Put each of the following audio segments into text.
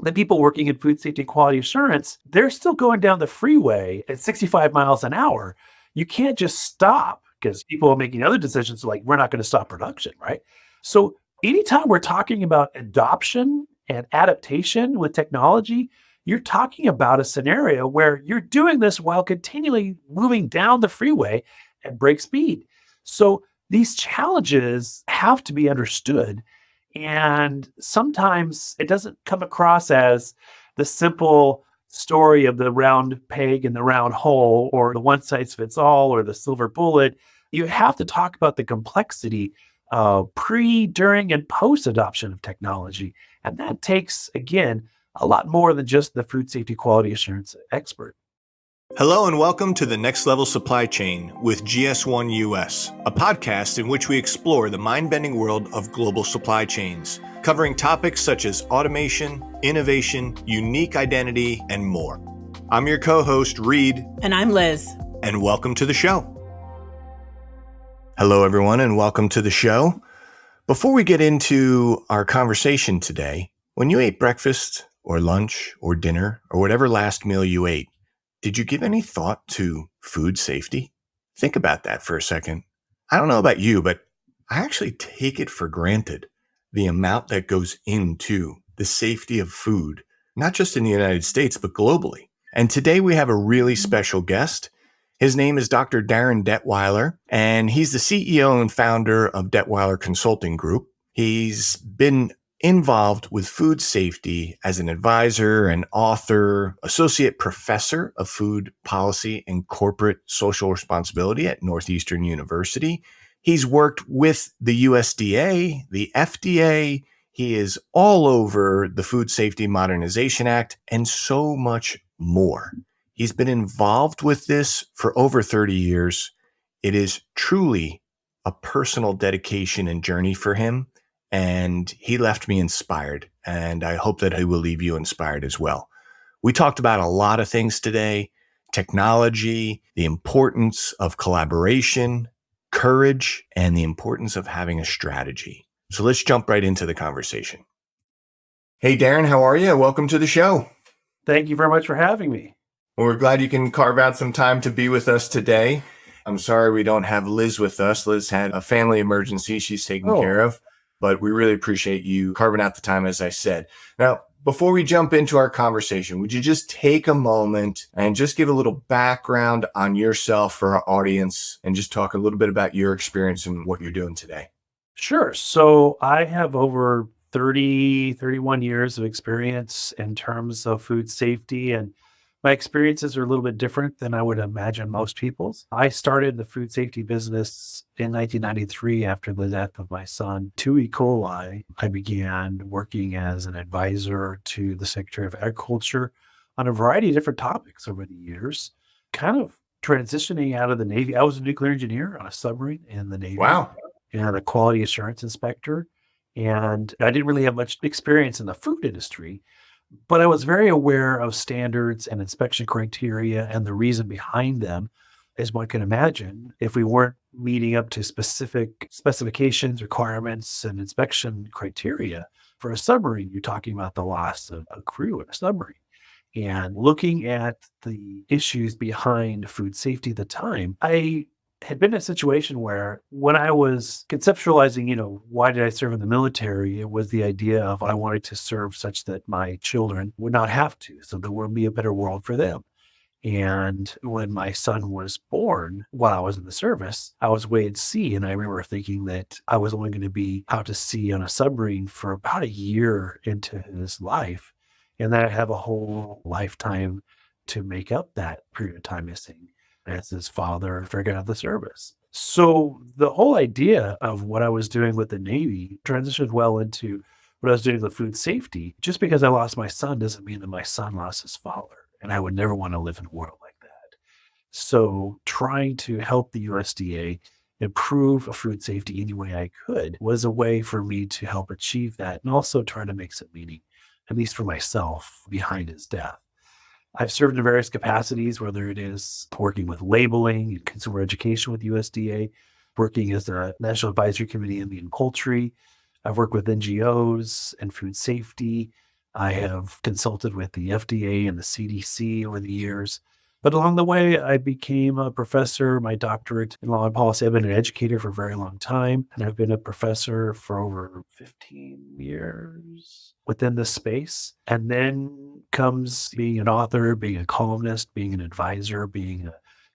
the people working in food safety and quality assurance, they're still going down the freeway at 65 miles an hour. You can't just stop because people are making other decisions like, we're not going to stop production, right? So anytime we're talking about adoption and adaptation with technology, you're talking about a scenario where you're doing this while continually moving down the freeway at break speed. So these challenges have to be understood. And sometimes it doesn't come across as the simple story of the round peg and the round hole, or the one size fits all, or the silver bullet. You have to talk about the complexity of pre, during, and post adoption of technology. And that takes, again, a lot more than just the food safety quality assurance expert. Hello and welcome to the Next Level Supply Chain with GS1 US, a podcast in which we explore the mind-bending world of global supply chains, covering topics such as automation, innovation, unique identity, and more. I'm your co-host, Reid. And I'm Liz. And welcome to the show. Hello, everyone, and welcome to the show. Before we get into our conversation today, when you ate breakfast or lunch or dinner or whatever last meal you ate, did you give any thought to food safety? Think about that for a second. I don't know about you, but I actually take it for granted, the amount that goes into the safety of food, not just in the United States, but globally. And today we have a really special guest. His name is Dr. Darin Detwiler, and he's the CEO and founder of Detwiler Consulting Group. He's been involved with food safety as an advisor, an author, associate professor of food policy and corporate social responsibility at Northeastern University. He's worked with the USDA, the FDA. He is all over the Food Safety Modernization Act and so much more. He's been involved with this for over 30 years. It is truly a personal dedication and journey for him. And he left me inspired, and I hope that he will leave you inspired as well. We talked about a lot of things today: technology, the importance of collaboration, courage, and the importance of having a strategy. So let's jump right into the conversation. Hey, Darin, how are you? Welcome to the show. Thank you very much for having me. Well, we're glad you can carve out some time to be with us today. I'm sorry we don't have Liz with us. Liz had a family emergency she's taking care of. But we really appreciate you carving out the time, as I said. Now, before we jump into our conversation, would you just take a moment and just give a little background on yourself for our audience and just talk a little bit about your experience and what you're doing today? Sure. So I have over 31 years of experience in terms of food safety, and my experiences are a little bit different than I would imagine most people's. I started the food safety business in 1993 after the death of my son to E. coli. I began working as an advisor to the Secretary of Agriculture on a variety of different topics over the years, kind of transitioning out of the Navy. I was a nuclear engineer on a submarine in the Navy. Wow. And a quality assurance inspector. And I didn't really have much experience in the food industry, but I was very aware of standards and inspection criteria and the reason behind them. As one can imagine, if we weren't meeting up to specific specifications, requirements, and inspection criteria for a submarine, you're talking about the loss of a crew in a submarine. And looking at the issues behind food safety at the time, I had been in a situation where when I was conceptualizing, why did I serve in the military? It was the idea of I wanted to serve such that my children would not have to, so there would be a better world for them. And when my son was born, while I was in the service, I was away at sea. And I remember thinking that I was only going to be out to sea on a submarine for about a year into his life. And that I have a whole lifetime to make up that period of time missing as his father figured out the service. So the whole idea of what I was doing with the Navy transitioned well into what I was doing with food safety. Just because I lost my son doesn't mean that my son lost his father. And I would never want to live in a world like that. So trying to help the USDA improve food safety any way I could was a way for me to help achieve that and also try to make some meaning, at least for myself, behind his death. I've served in various capacities, whether it is working with labeling and consumer education with USDA, working as a National Advisory Committee in meat and poultry. I've worked with NGOs and food safety. I have consulted with the FDA and the CDC over the years. But along the way, I became a professor, my doctorate in law and policy. I've been an educator for a very long time, and I've been a professor for over 15 years within this space. And then comes being an author, being a columnist, being an advisor, being a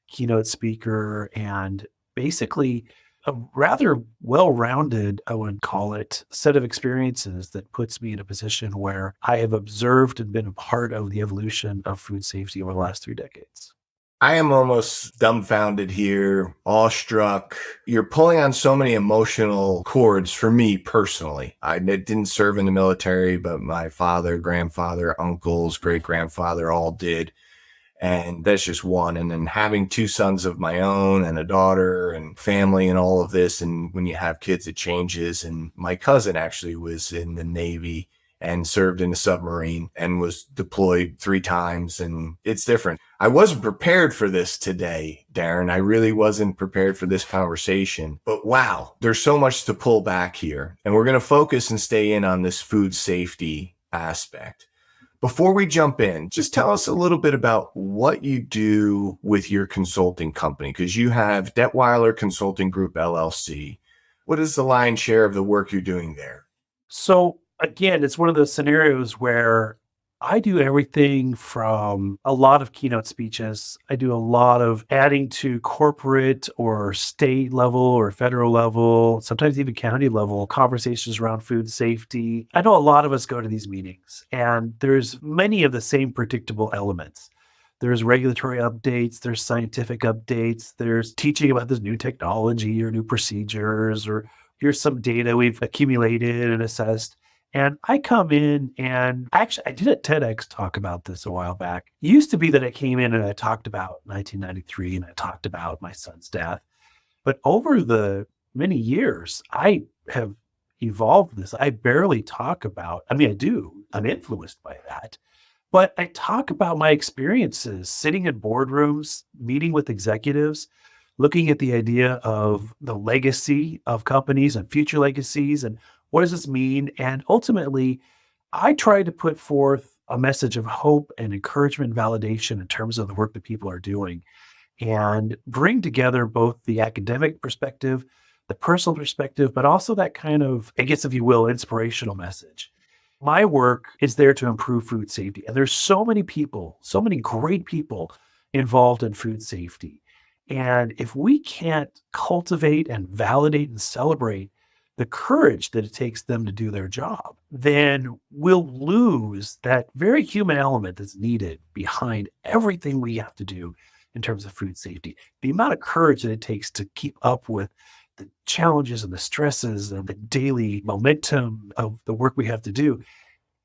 keynote speaker, and basically a rather well-rounded, I would call it, set of experiences that puts me in a position where I have observed and been a part of the evolution of food safety over the last 3 decades. I am almost dumbfounded here, awestruck. You're pulling on so many emotional chords for me personally. I didn't serve in the military, but my father, grandfather, uncles, great grandfather all did. And that's just one. And then having two sons of my own and a daughter and family and all of this. And when you have kids, it changes. And my cousin actually was in the Navy and served in a submarine and was deployed 3 times. And it's different. I wasn't prepared for this today, Darin. I really wasn't prepared for this conversation. But wow, there's so much to pull back here. And we're going to focus and stay in on this food safety aspect. Before we jump in, just tell us a little bit about what you do with your consulting company, because you have Detwiler Consulting Group, LLC. What is the lion's share of the work you're doing there? So again, it's one of those scenarios where I do everything from a lot of keynote speeches. I do a lot of adding to corporate or state level or federal level, sometimes even county level conversations around food safety. I know a lot of us go to these meetings and there's many of the same predictable elements. There's regulatory updates, there's scientific updates, there's teaching about this new technology or new procedures, or here's some data we've accumulated and assessed. And I come in and actually, I did a TEDx talk about this a while back. It used to be that I came in and I talked about 1993 and I talked about my son's death. But over the many years, I have evolved this. I barely talk about, I mean, I do, I'm influenced by that. But I talk about my experiences sitting in boardrooms, meeting with executives, looking at the idea of the legacy of companies and future legacies and what does this mean? And ultimately, I try to put forth a message of hope and encouragement and validation in terms of the work that people are doing and bring together both the academic perspective, the personal perspective, but also that kind of, I guess, if you will, inspirational message. My work is there to improve food safety. And there's so many people, so many great people involved in food safety. And if we can't cultivate and validate and celebrate the courage that it takes them to do their job, then we'll lose that very human element that's needed behind everything we have to do in terms of food safety. The amount of courage that it takes to keep up with the challenges and the stresses and the daily momentum of the work we have to do.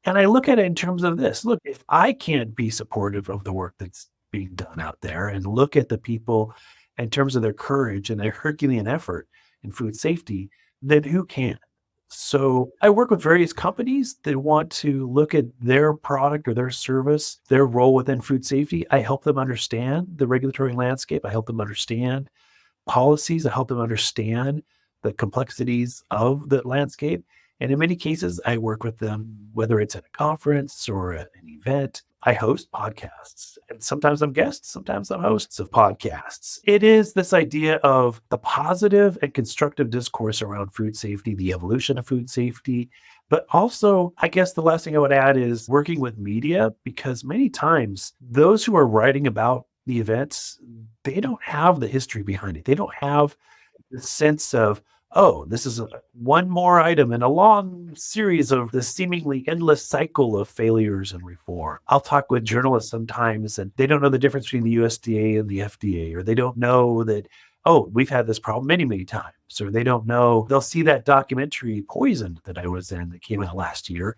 And I look at it in terms of this. Look, if I can't be supportive of the work that's being done out there and look at the people in terms of their courage and their Herculean effort in food safety, then who can? So I work with various companies that want to look at their product or their service, their role within food safety. I help them understand the regulatory landscape. I help them understand policies to help them understand the complexities of the landscape. And in many cases, I work with them, whether it's at a conference or at an event. I host podcasts, and sometimes I'm guests, sometimes I'm hosts of podcasts. It is this idea of the positive and constructive discourse around food safety, the evolution of food safety. But also, I guess the last thing I would add is working with media, because many times those who are writing about the events, they don't have the history behind it. They don't have the sense of, oh, this is one more item in a long series of the seemingly endless cycle of failures and reform. I'll talk with journalists sometimes and they don't know the difference between the USDA and the FDA, or they don't know that, oh, we've had this problem many, many times, or they don't know, they'll see that documentary Poisoned that I was in that came out last year.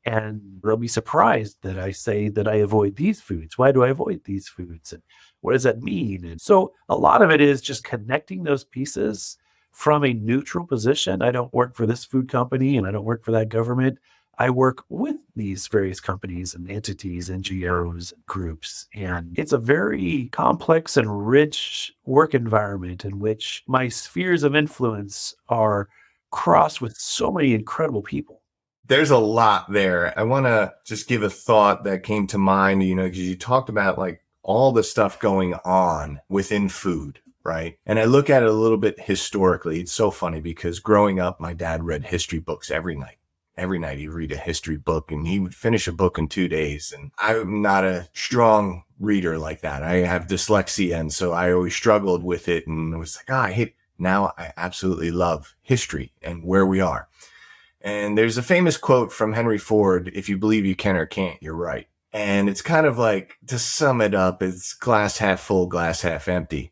And they'll be surprised that I say that I avoid these foods. Why do I avoid these foods? And what does that mean? And so a lot of it is just connecting those pieces from a neutral position. I don't work for this food company and I don't work for that government. I work with these various companies and entities, NGOs, and groups. And it's a very complex and rich work environment in which my spheres of influence are crossed with so many incredible people. There's a lot there. I want to just give a thought that came to mind, because you talked about like all the stuff going on within food, right? And I look at it a little bit historically. It's so funny because growing up, my dad read history books every night. Every night he'd read a history book and he would finish a book in 2 days. And I'm not a strong reader like that. I have dyslexia. And so I always struggled with it and was like, I hate. Now I absolutely love history and where we are. And there's a famous quote from Henry Ford, if you believe you can or can't, you're right. And it's kind of like, to sum it up, it's glass half full, glass half empty.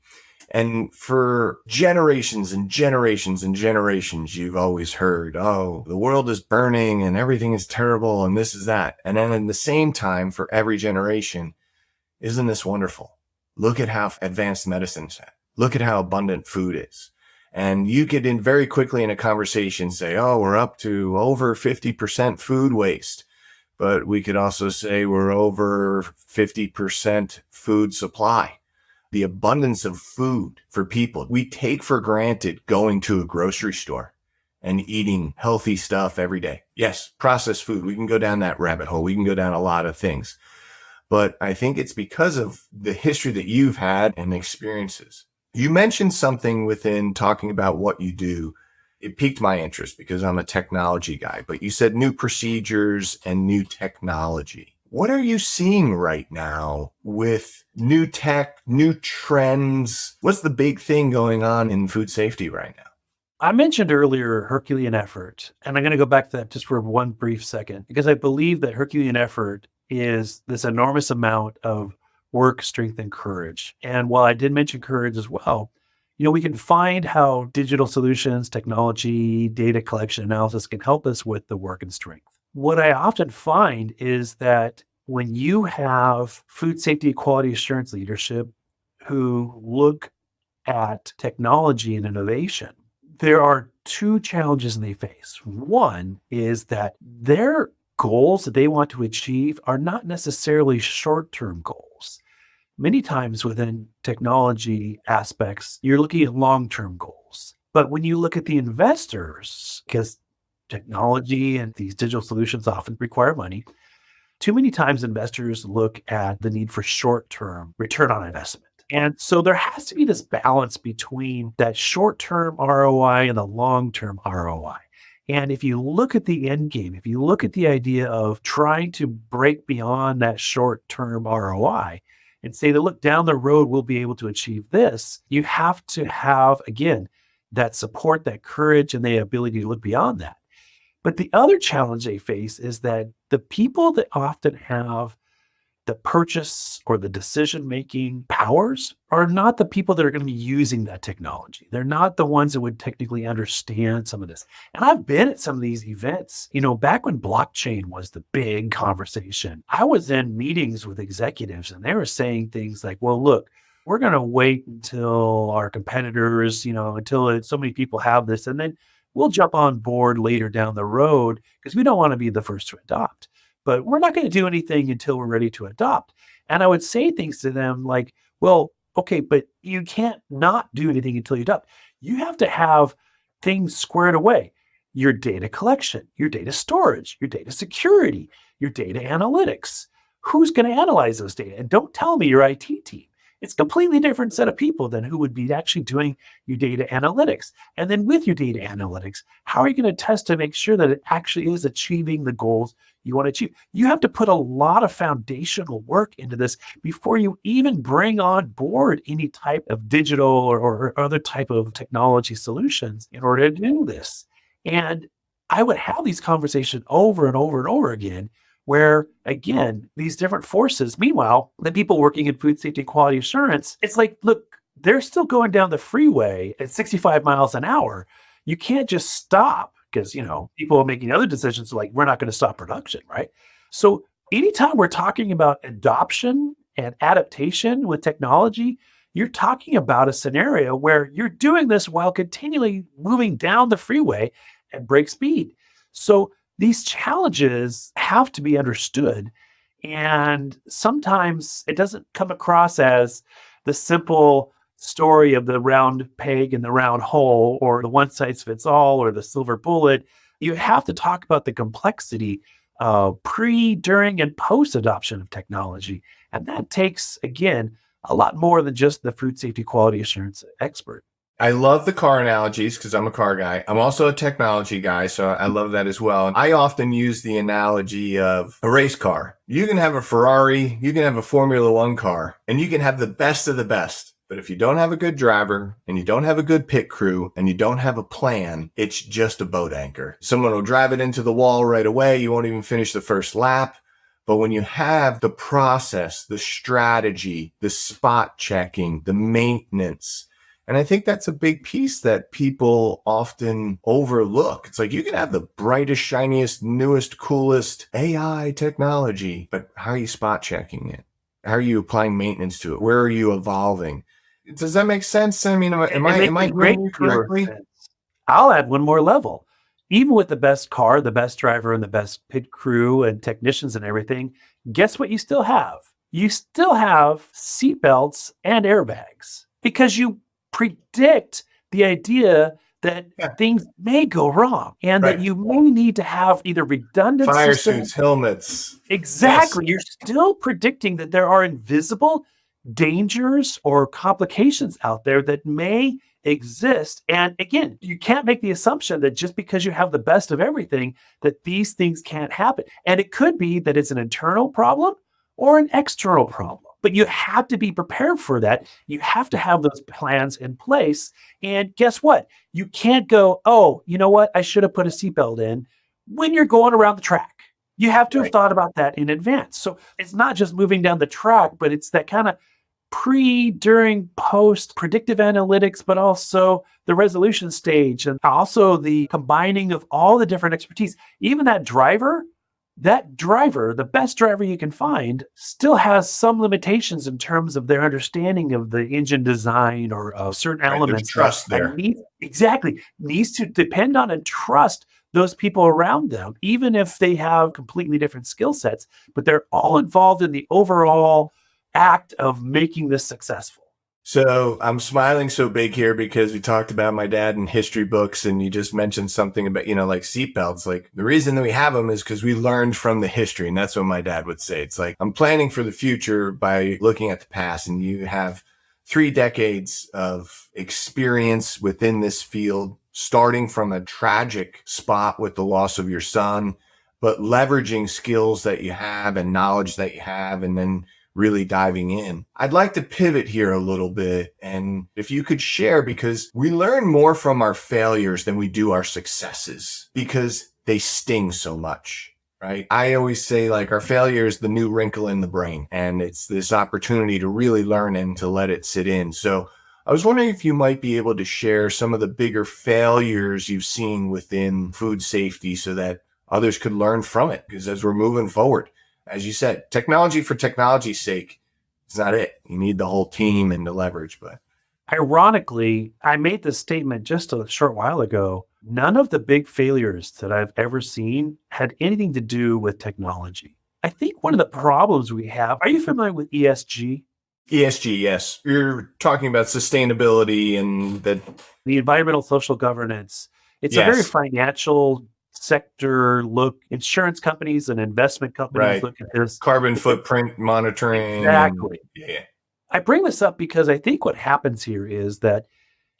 And for generations and generations and generations, you've always heard, oh, the world is burning and everything is terrible and this is that. And then in the same time, for every generation, isn't this wonderful? Look at how advanced medicine's at. Look at how abundant food is. And you get in very quickly in a conversation, say, oh, we're up to over 50% food waste. But we could also say we're over 50% food supply. The abundance of food for people. We take for granted going to a grocery store and eating healthy stuff every day. Yes, processed food. We can go down that rabbit hole. We can go down a lot of things. But I think it's because of the history that you've had and experiences. You mentioned something within talking about what you do. It piqued my interest because I'm a technology guy, but you said new procedures and new technology. What are you seeing right now with new tech, new trends? What's the big thing going on in food safety right now? I mentioned earlier Herculean effort, and I'm going to go back to that just for one brief second, because I believe that Herculean effort is this enormous amount of work, strength, and courage. And while I did mention courage as well, we can find how digital solutions, technology, data collection, analysis can help us with the work and strength. What I often find is that when you have food safety, quality assurance leadership who look at technology and innovation, there are two challenges they face. One is that their goals that they want to achieve are not necessarily short term goals. Many times within technology aspects, you're looking at long term goals. But when you look at the investors, because technology and these digital solutions often require money, too many times investors look at the need for short term return on investment. And so there has to be this balance between that short term ROI and the long term ROI. And if you look at the end game, if you look at the idea of trying to break beyond that short term ROI and say that, look, down the road, we'll be able to achieve this, you have to have, again, that support, that courage, and the ability to look beyond that. But the other challenge they face is that the people that often have the purchase or the decision-making powers are not the people that are going to be using that technology. They're not the ones that would technically understand some of this. And I've been at some of these events, back when blockchain was the big conversation. I was in meetings with executives and they were saying things like, well, look, we're going to wait until our competitors, until so many people have this, and then we'll jump on board later down the road because we don't want to be the first to adopt. But we're not going to do anything until we're ready to adopt. And I would say things to them like, well, okay, but you can't not do anything until you adopt. You have to have things squared away. Your data collection, your data storage, your data security, your data analytics. Who's going to analyze those data? And don't tell me your IT team. It's a completely different set of people than who would be actually doing your data analytics. And then with your data analytics, how are you going to test to make sure that it actually is achieving the goals you want to achieve? You have to put a lot of foundational work into this before you even bring on board any type of digital or other type of technology solutions in order to do this. And I would have these conversations over and over and over again where, again, these different forces, meanwhile, the people working in food safety and quality assurance, it's like, look, they're still going down the freeway at 65 miles an hour. You can't just stop because, people are making other decisions like, we're not going to stop production, right? So anytime we're talking about adoption and adaptation with technology, you're talking about a scenario where you're doing this while continually moving down the freeway at break speed. So these challenges have to be understood. And sometimes it doesn't come across as the simple story of the round peg and the round hole or the one size fits all or the silver bullet. you have to talk about the complexity pre, during, and post adoption of technology. And that takes, again, a lot more than just the food safety quality assurance expert. I love the car analogies because I'm a car guy. I'm also a technology guy, so I love that as well. I often use the analogy of a race car. You can have a Ferrari, you can have a Formula One car, and you can have the best of the best. But if you don't have a good driver and you don't have a good pit crew and you don't have a plan, it's just a boat anchor. Someone will drive it into the wall right away. You won't even finish the first lap. But when you have the process, the strategy, the spot checking, the maintenance, and I think that's a big piece that people often overlook. It's like you can have the brightest, shiniest, newest, coolest AI technology, but how are you spot checking it? How are you applying maintenance to it? Where are you evolving? Does that make sense? I mean, am It makes I a great hearing you deal of correctly? sense. I'll add one more level. Even with the best car, the best driver, and the best pit crew and technicians and everything, guess what you still have? You still have seatbelts and airbags because you predict the idea that Yeah, things may go wrong and that right. you may need to have either redundant Fire systems. suits, helmets. Yes, Exactly. You're still predicting that there are invisible dangers or complications out there that may exist. And again, you can't make the assumption that just because you have the best of everything, that these things can't happen. And it could be that it's an internal problem or an external problem. But you have to be prepared for that. You have to have those plans in place. And guess what? You can't go, oh, you know what? I should have put a seatbelt in when you're going around the track. You have to have right. thought about that in advance. So it's not just moving down the track, but it's that kind of pre, during, post predictive analytics, but also the resolution stage and also the combining of all the different expertise. Even that driver, the best driver you can find, still has some limitations in terms of their understanding of the engine design or of certain Right. There's elements that trust and there. needs to depend on and trust those people around them, even if they have completely different skill sets, but they're all involved in the overall act of making this successful. So I'm smiling so big here because we talked about my dad in history books, and you just mentioned something about, like seatbelts. Like the reason that we have them is because we learned from the history. And that's what my dad would say. It's like, I'm planning for the future by looking at the past, and you have 3 decades of experience within this field, starting from a tragic spot with the loss of your son, but leveraging skills that you have and knowledge that you have, and then really diving in. I'd like to pivot here a little bit. And if you could share, because we learn more from our failures than we do our successes because they sting so much, right? I always say like our failure is the new wrinkle in the brain, and it's this opportunity to really learn and to let it sit in. So I was wondering if you might be able to share some of the bigger failures you've seen within food safety so that others could learn from it. Because as we're moving forward, as you said, technology for technology's sake is not it. You need the whole team and the leverage. But Ironically, I made this statement just a short while ago. None of the big failures that I've ever seen had anything to do with technology. I think one of the problems we have, are you familiar with ESG? ESG, yes, you're talking about sustainability and that. The environmental social governance. It's a very Yes, financial sector look. Insurance companies and investment companies right. look at this. Carbon footprint monitoring and Exactly. yeah, I bring this up because I think what happens here is that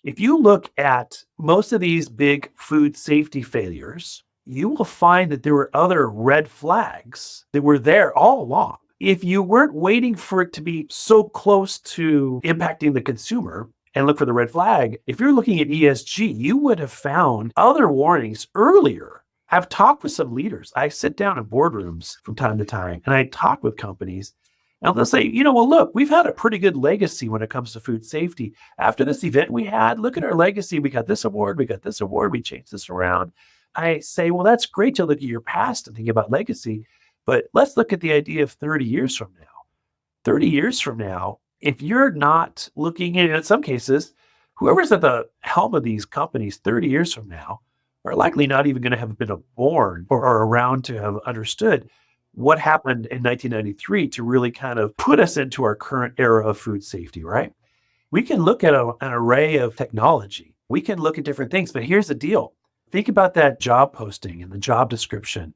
if you look at most of these big food safety failures, you will find that there were other red flags that were there all along. If you weren't waiting for it to be so close to impacting the consumer and look for the red flag, if you're looking at ESG, you would have found other warnings earlier. I've talked with some leaders. I sit down in boardrooms from time to time and I talk with companies and they'll say, well, look, we've had a pretty good legacy when it comes to food safety. After this event we had, look at our legacy. We got this award, we changed this around. I say, well, that's great to look at your past and think about legacy, but let's look at the idea of 30 years from now. 30 years from now, if you're not looking at, in some cases, whoever's at the helm of these companies 30 years from now are likely not even going to have been born or around to have understood what happened in 1993 to really kind of put us into our current era of food safety, right? We can look at an array of technology. We can look at different things, but here's the deal. Think about that job posting and the job description,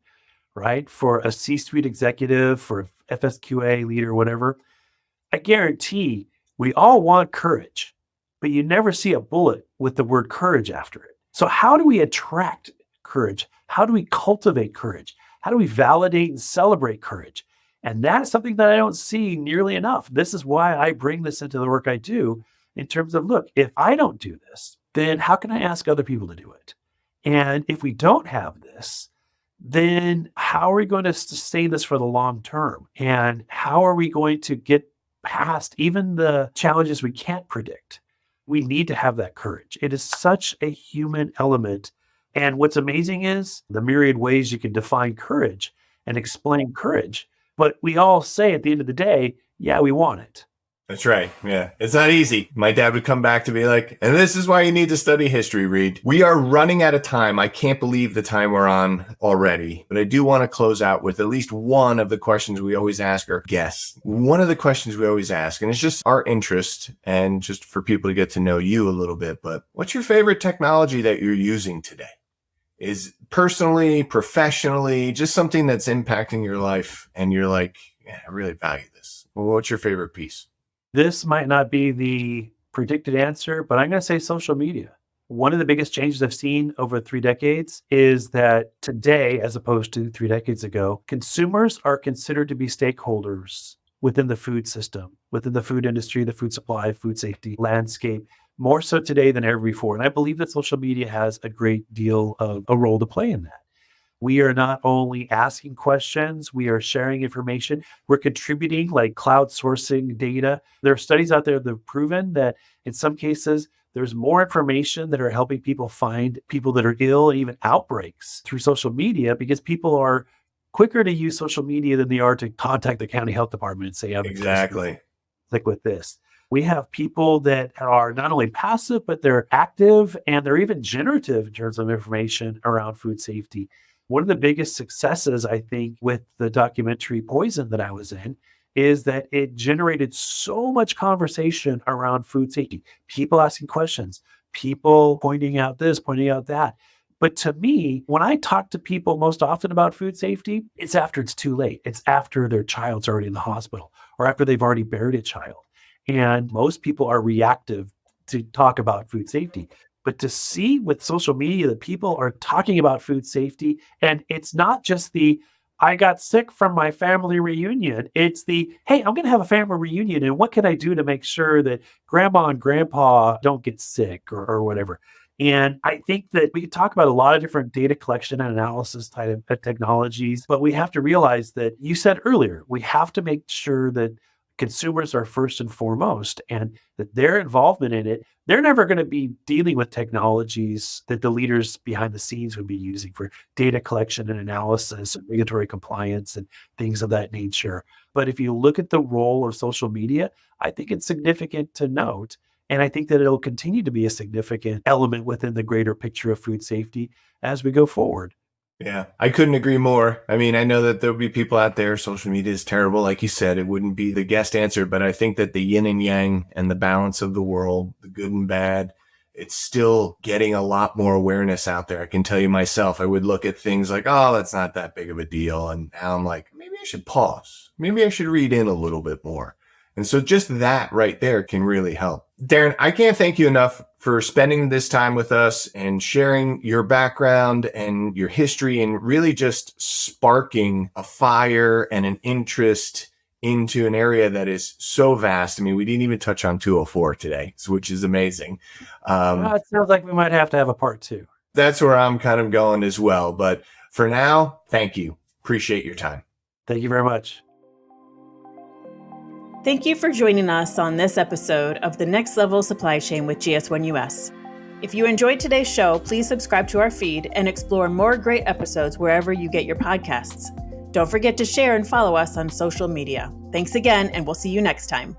right? For a C-suite executive, for FSQA leader, whatever. I guarantee we all want courage, but you never see a bullet with the word courage after it. So, how do we attract courage? How do we cultivate courage? How do we validate and celebrate courage? And that is something that I don't see nearly enough. This is why I bring this into the work I do in terms of look, if I don't do this, then how can I ask other people to do it? And if we don't have this, then how are we going to sustain this for the long term? And how are we going to get past even the challenges we can't predict? We need to have that courage. It is such a human element. And what's amazing is the myriad ways you can define courage and explain courage. But we all say at the end of the day, yeah, we want it. That's right. Yeah. It's not easy. My dad would come back to me like, and this is why you need to study history, Reid. We are running out of time. I can't believe the time we're on already, but I do want to close out with at least one of the questions we always ask our guests. One of the questions we always ask, and it's just our interest and just for people to get to know you a little bit, but what's your favorite technology that you're using today? Is personally, professionally, just something that's impacting your life and you're like, yeah, I really value this. Well, what's your favorite piece? This might not be the predicted answer, but I'm going to say social media. One of the biggest changes I've seen over 3 decades is that today, as opposed to 3 decades ago, consumers are considered to be stakeholders within the food system, within the food industry, the food supply, food safety landscape, more so today than ever before. And I believe that social media has a great deal of a role to play in that. We are not only asking questions, we are sharing information. We're contributing like cloud sourcing data. There are studies out there that have proven that in some cases, there's more information that are helping people find people that are ill and even outbreaks through social media because people are quicker to use social media than they are to contact the county health department and say, I'm Exactly. sick with this. We have people that are not only passive, but they're active and they're even generative in terms of information around food safety. One of the biggest successes, I think, with the documentary Poison that I was in is that it generated so much conversation around food safety, people asking questions, people pointing out this, pointing out that. But to me, when I talk to people most often about food safety, it's after it's too late. It's after their child's already in the hospital or after they've already buried a child. And most people are reactive to talk about food safety. But to see with social media that people are talking about food safety, and it's not just the, I got sick from my family reunion. It's the, hey, I'm going to have a family reunion. And what can I do to make sure that grandma and grandpa don't get sick or whatever? And I think that we could talk about a lot of different data collection and analysis type of technologies, but we have to realize that you said earlier, we have to make sure that consumers are first and foremost and that their involvement in it, they're never going to be dealing with technologies that the leaders behind the scenes would be using for data collection and analysis and regulatory compliance and things of that nature. But if you look at the role of social media, I think it's significant to note. And I think that it'll continue to be a significant element within the greater picture of food safety as we go forward. Yeah, I couldn't agree more. I mean, I know that there'll be people out there, social media is terrible. Like you said, it wouldn't be the guest answer, but I think that the yin and yang and the balance of the world, the good and bad, it's still getting a lot more awareness out there. I can tell you myself, I would look at things like, oh, that's not that big of a deal. And now I'm like, maybe I should pause. Maybe I should read in a little bit more. And so just that right there can really help. Darin, I can't thank you enough for spending this time with us and sharing your background and your history and really just sparking a fire and an interest into an area that is so vast. I mean, we didn't even touch on 204 today, which is amazing. It sounds like we might have to have a part 2. That's where I'm kind of going as well. But for now, thank you. Appreciate your time. Thank you very much. Thank you for joining us on this episode of the Next Level Supply Chain with GS1 US. If you enjoyed today's show, please subscribe to our feed and explore more great episodes wherever you get your podcasts. Don't forget to share and follow us on social media. Thanks again, and we'll see you next time.